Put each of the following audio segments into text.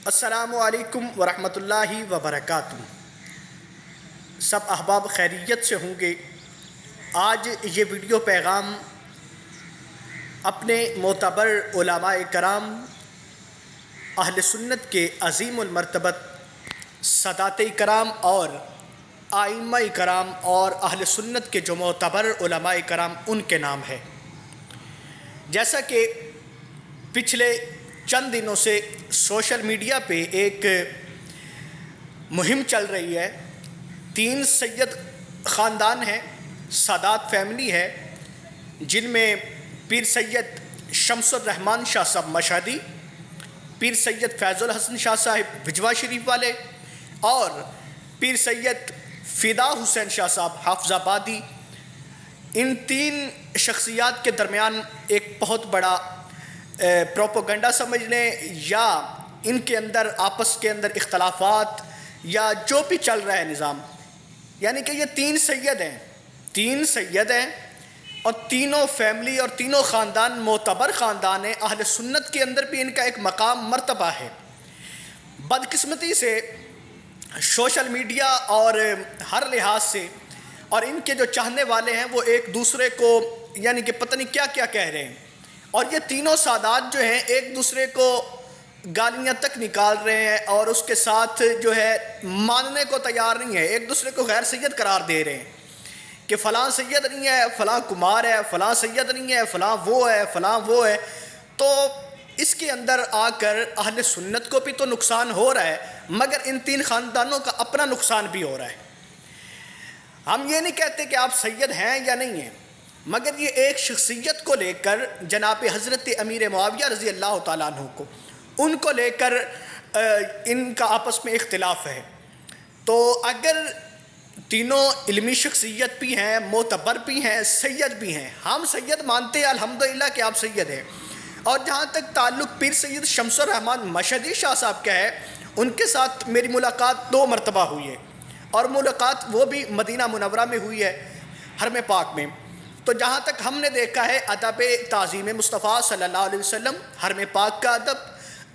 السلام علیکم ورحمۃ اللہ وبرکاتہ۔ سب احباب خیریت سے ہوں گے۔ آج یہ ویڈیو پیغام اپنے معتبر علماء کرام اہل سنت کے عظیم المرتبت سادات کرام اور ائمہ کرام اور اہل سنت کے جو معتبر علماء کرام ان کے نام ہے۔ جیسا کہ پچھلے چند دنوں سے سوشل میڈیا پہ ایک مہم چل رہی ہے، 3 سید خاندان ہیں، سادات فیملی ہے، جن میں پیر سید شمس الرحمن شاہ صاحب مشہدی، پیر سید فیض الحسن شاہ صاحب وجوا شریف والے اور پیر سید فدا حسین شاہ صاحب حافظ آبادی۔ ان 3 شخصیات کے درمیان ایک بہت بڑا پروپیگنڈا سمجھ لیں یا ان کے اندر آپس کے اندر اختلافات یا جو بھی چل رہا ہے نظام، یعنی کہ یہ 3 سید ہیں اور تینوں فیملی اور تینوں خاندان معتبر خاندان ہیں۔ اہل سنت کے اندر بھی ان کا ایک مقام مرتبہ ہے۔ بدقسمتی سے سوشل میڈیا اور ہر لحاظ سے اور ان کے جو چاہنے والے ہیں وہ ایک دوسرے کو یعنی کہ پتہ نہیں کیا کیا کہہ رہے ہیں، اور یہ تینوں سادات جو ہیں ایک دوسرے کو گالیاں تک نکال رہے ہیں اور اس کے ساتھ جو ہے ماننے کو تیار نہیں ہے، ایک دوسرے کو غیر سید قرار دے رہے ہیں کہ فلاں سید نہیں ہے، فلاں کمار ہے، فلاں سید نہیں ہے، فلاں وہ ہے، فلاں وہ ہے۔ تو اس کے اندر آ کر اہل سنت کو بھی تو نقصان ہو رہا ہے، مگر ان 3 خاندانوں کا اپنا نقصان بھی ہو رہا ہے۔ ہم یہ نہیں کہتے کہ آپ سید ہیں یا نہیں ہیں، مگر یہ ایک شخصیت کو لے کر جناب حضرت امیر معاویہ رضی اللہ تعالیٰ عنہ کو ان کو لے کر ان کا آپس میں اختلاف ہے۔ تو اگر تینوں علمی شخصیت بھی ہیں، معتبر بھی ہیں، سید بھی ہیں، ہم سید مانتے ہیں الحمدللہ کہ آپ سید ہیں۔ اور جہاں تک تعلق پیر سید شمس الرحمن مشہدی شاہ صاحب کا ہے، ان کے ساتھ میری ملاقات 2 مرتبہ ہوئی ہے، اور ملاقات وہ بھی مدینہ منورہ میں ہوئی ہے، حرم پاک میں۔ تو جہاں تک ہم نے دیکھا ہے ادب تعظیم مصطفیٰ صلی اللہ علیہ وسلم، حرم پاک کا ادب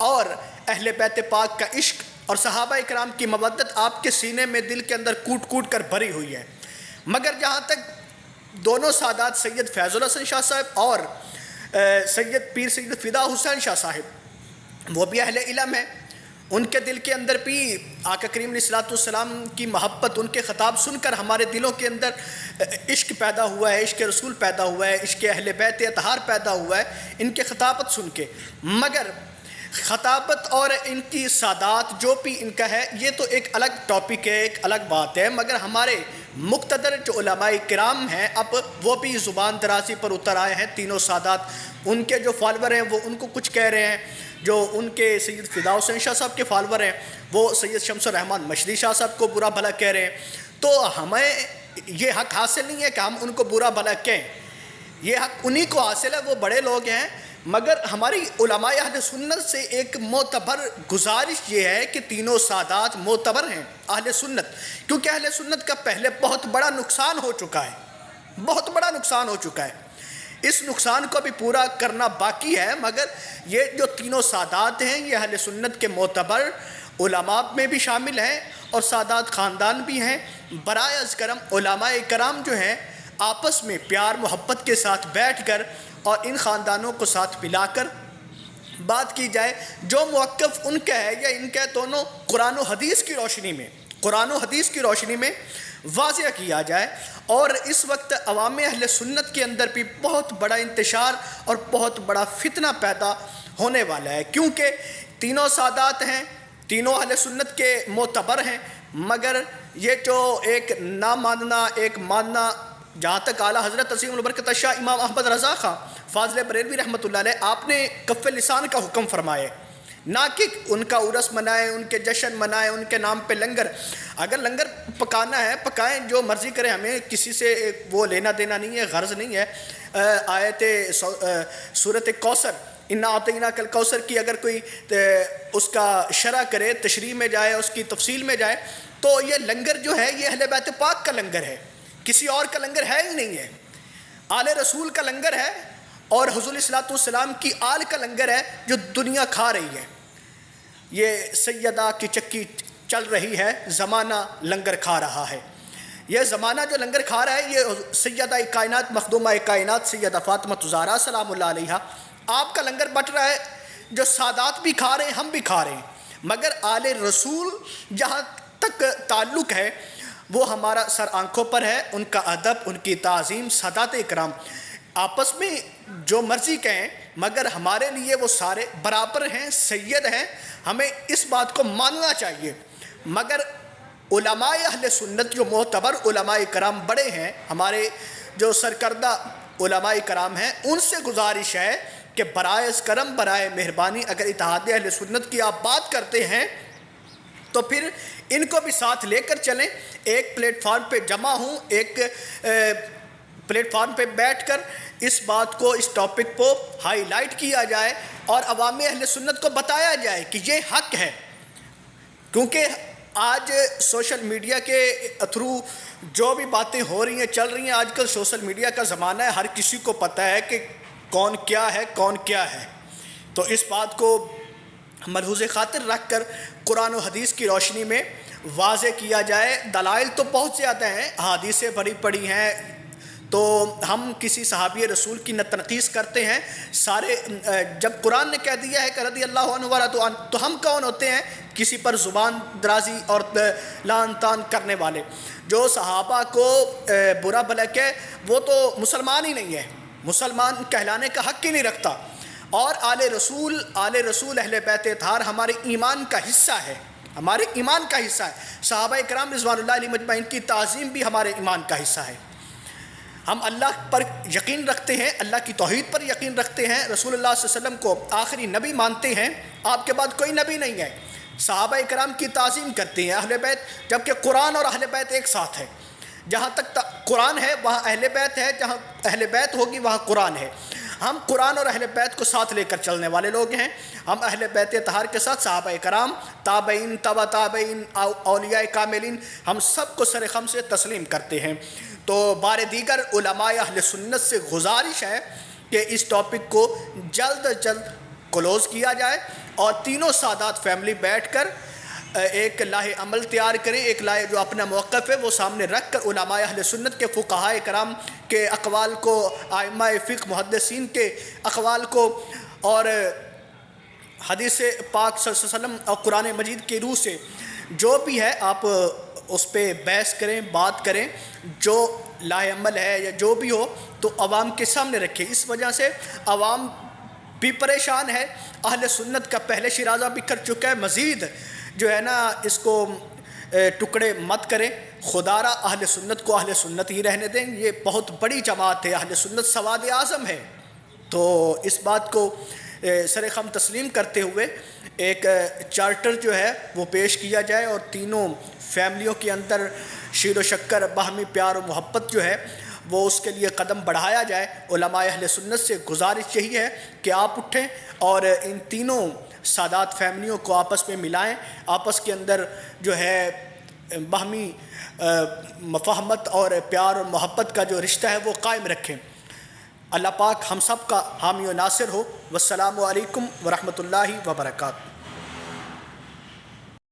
اور اہل بیت پاک کا عشق اور صحابہ کرام کی مودت آپ کے سینے میں دل کے اندر کوٹ کوٹ کر بھری ہوئی ہے۔ مگر جہاں تک دونوں سادات سید فیض الحسن شاہ صاحب اور پیر سید فدا حسین شاہ صاحب وہ بھی اہل علم ہیں، ان کے دل کے اندر بھی آقا کریم علیہ الصلوۃ والسلام کی محبت، ان کے خطاب سن کر ہمارے دلوں کے اندر عشق پیدا ہوا ہے، عشق رسول پیدا ہوا ہے، عشق اہل بیت اطہار پیدا ہوا ہے ان کے خطابت سن کے۔ مگر خطابت اور ان کی سادات جو بھی ان کا ہے یہ تو ایک الگ ٹاپک ہے، ایک الگ بات ہے، مگر ہمارے مقتدر جو علماء کرام ہیں اب وہ بھی زبان درازی پر اتر آئے ہیں۔ تینوں سادات ان کے جو فالور ہیں وہ ان کو کچھ کہہ رہے ہیں، جو ان کے سید فدا حسین شاہ صاحب کے فالور ہیں وہ سید شمس الرحمن مشہدی شاہ صاحب کو برا بھلا کہہ رہے ہیں۔ تو ہمیں یہ حق حاصل نہیں ہے کہ ہم ان کو برا بھلا کہیں، یہ حق انہی کو حاصل ہے، وہ بڑے لوگ ہیں۔ مگر ہماری علماء اہل سنت سے ایک معتبر گزارش یہ ہے کہ تینوں سادات معتبر ہیں اہل سنت، کیونکہ اہل سنت کا پہلے بہت بڑا نقصان ہو چکا ہے، بہت بڑا نقصان ہو چکا ہے، اس نقصان کو بھی پورا کرنا باقی ہے۔ مگر یہ جو تینوں سادات ہیں یہ اہل سنت کے معتبر علماء میں بھی شامل ہیں اور سادات خاندان بھی ہیں۔ برائے از کرم علماء کرام جو ہیں آپس میں پیار محبت کے ساتھ بیٹھ کر اور ان خاندانوں کو ساتھ ملا کر بات کی جائے، جو موقف ان کا ہے یا ان کا دونوں قرآن و حدیث کی روشنی میں واضح کیا جائے۔ اور اس وقت عوام اہل سنت کے اندر بھی بہت بڑا انتشار اور بہت بڑا فتنہ پیدا ہونے والا ہے، کیونکہ تینوں سادات ہیں، تینوں اہل سنت کے معتبر ہیں، مگر یہ جو ایک نہ ماننا ایک ماننا، جہاں تک اعلیٰ حضرت عظیم البرکت شاہ امام احمد رضا خان فاضل بریلوی رحمۃ اللہ علیہ آپ نے کف لسان کا حکم فرمائے، نہ کہ ان کا عرس منائیں، ان کے جشن منائیں، ان کے نام پہ لنگر، اگر لنگر پکانا ہے پکائیں، جو مرضی کریں، ہمیں کسی سے وہ لینا دینا نہیں ہے، غرض نہیں ہے۔ آیت سورۃ کوثر انا اعطیناک الکوثر کی اگر کوئی اس کا شرح کرے، تشریح میں جائے، اس کی تفصیل میں جائے، تو یہ لنگر جو ہے یہ اہل بیت پاک کا لنگر ہے، کسی اور کا لنگر ہے ہی نہیں ہے، آل رسول کا لنگر ہے اور حضور علیہ الصلوۃ والسلام کی آل کا لنگر ہے جو دنیا کھا رہی ہے۔ یہ سیدہ کی چکی چل رہی ہے، زمانہ لنگر کھا رہا ہے۔ یہ زمانہ جو لنگر کھا رہا ہے یہ سیدہ کائنات مخدومہ کائنات سیدہ فاطمہ الزہرا سلام اللہ علیہا، آپ کا لنگر بٹ رہا ہے، جو سادات بھی کھا رہے ہیں ہم بھی کھا رہے ہیں، مگر آل رسول جہاں تک تعلق ہے وہ ہمارا سر آنکھوں پر ہے۔ ان کا ادب، ان کی تعظیم، سادات اکرام آپس میں جو مرضی کہیں مگر ہمارے لیے وہ سارے برابر ہیں، سید ہیں، ہمیں اس بات کو ماننا چاہیے۔ مگر علماء اہل سنت جو معتبر علماء کرام بڑے ہیں، ہمارے جو سرکردہ علماء کرام ہیں، ان سے گزارش ہے کہ برائے کرم برائے مہربانی اگر اتحاد اہل سنت کی آپ بات کرتے ہیں تو پھر ان کو بھی ساتھ لے کر چلیں، ایک پلیٹ فارم پہ جمع ہوں، ایک پلیٹ فارم پہ بیٹھ کر اس بات کو، اس ٹاپک کو ہائی لائٹ کیا جائے اور عوام اہل سنت کو بتایا جائے کہ یہ حق ہے۔ کیونکہ آج سوشل میڈیا کے تھرو جو بھی باتیں ہو رہی ہیں، چل رہی ہیں، آج کل سوشل میڈیا کا زمانہ ہے، ہر کسی کو پتہ ہے کہ کون کیا ہے، کون کیا ہے۔ تو اس بات کو ملحوظ خاطر رکھ کر قرآن و حدیث کی روشنی میں واضح کیا جائے۔ دلائل تو بہت زیادہ ہیں، احادیثیں بڑی پڑی ہیں، تو ہم کسی صحابی رسول کی نہ تنقیص کرتے ہیں۔ سارے جب قرآن نے کہہ دیا ہے کہ رضی اللہ عنہ ورضوا عنہ، تو ہم کون ہوتے ہیں کسی پر زبان درازی اور لعن طعن کرنے والے؟ جو صحابہ کو برا بھلا کہے وہ تو مسلمان ہی نہیں ہے، مسلمان کہلانے کا حق ہی نہیں رکھتا۔ اور آل رسول اہل بیت اطہار ہمارے ایمان کا حصہ ہے، ہمارے ایمان کا حصہ ہے۔ صحابہ کرام رضوان اللہ علیہم اجمعین کی تعظیم بھی ہمارے ایمان کا حصہ ہے۔ ہم اللہ پر یقین رکھتے ہیں، اللہ کی توحید پر یقین رکھتے ہیں، رسول اللہ صلی اللہ علیہ وسلم کو آخری نبی مانتے ہیں، آپ کے بعد کوئی نبی نہیں ہے۔ صحابہ کرام کی تعظیم کرتے ہیں، اہل بیت، جبکہ قرآن اور اہل بیت ایک ساتھ ہے۔ جہاں تک قرآن ہے وہاں اہل بیت ہے، جہاں اہل بیت ہوگی وہاں قرآن ہے۔ ہم قرآن اور اہل بیت کو ساتھ لے کر چلنے والے لوگ ہیں۔ ہم اہل بیت اطہار کے ساتھ صحابہ کرام، تابعین، تبع تابعین، اولیاء کاملین، ہم سب کو سر خم سے تسلیم کرتے ہیں۔ تو بار دیگر علماء اہل سنت سے گزارش ہے کہ اس ٹاپک کو جلد از جلد کلوز کیا جائے اور تینوں سادات فیملی بیٹھ کر ایک لاہ عمل تیار کریں، ایک لاہ جو اپنا موقف ہے وہ سامنے رکھ کر علماء اہل سنت کے فقہاء کرام کے اقوال کو، ائمہ فقہ محدثین کے اقوال کو اور حدیث پاک صلی اللہ علیہ وسلم اور قرآن مجید کی روح سے جو بھی ہے آپ اس پہ بحث کریں، بات کریں، جو لاہ عمل ہے یا جو بھی ہو تو عوام کے سامنے رکھیں۔ اس وجہ سے عوام بھی پریشان ہے، اہل سنت کا پہلے شیرازہ بکھر چکا ہے، مزید جو ہے نا اس کو ٹکڑے مت کریں۔ خدا را اہل سنت کو اہل سنت ہی رہنے دیں، یہ بہت بڑی جماعت ہے، اہل سنت سواد اعظم ہے۔ تو اس بات کو سر خم تسلیم کرتے ہوئے ایک چارٹر جو ہے وہ پیش کیا جائے اور تینوں فیملیوں کے اندر شیر و شکر، باہمی پیار و محبت جو ہے وہ اس کے لیے قدم بڑھایا جائے۔ علماء اہل سنت سے گزارش یہی ہے کہ آپ اٹھیں اور ان تینوں سادات فیملیوں کو آپس میں ملائیں، آپس کے اندر جو ہے باہمی مفاہمت اور پیار اور محبت کا جو رشتہ ہے وہ قائم رکھیں۔ اللہ پاک ہم سب کا حامی و ناصر ہو۔ والسلام علیکم ورحمۃ اللہ وبرکاتہ۔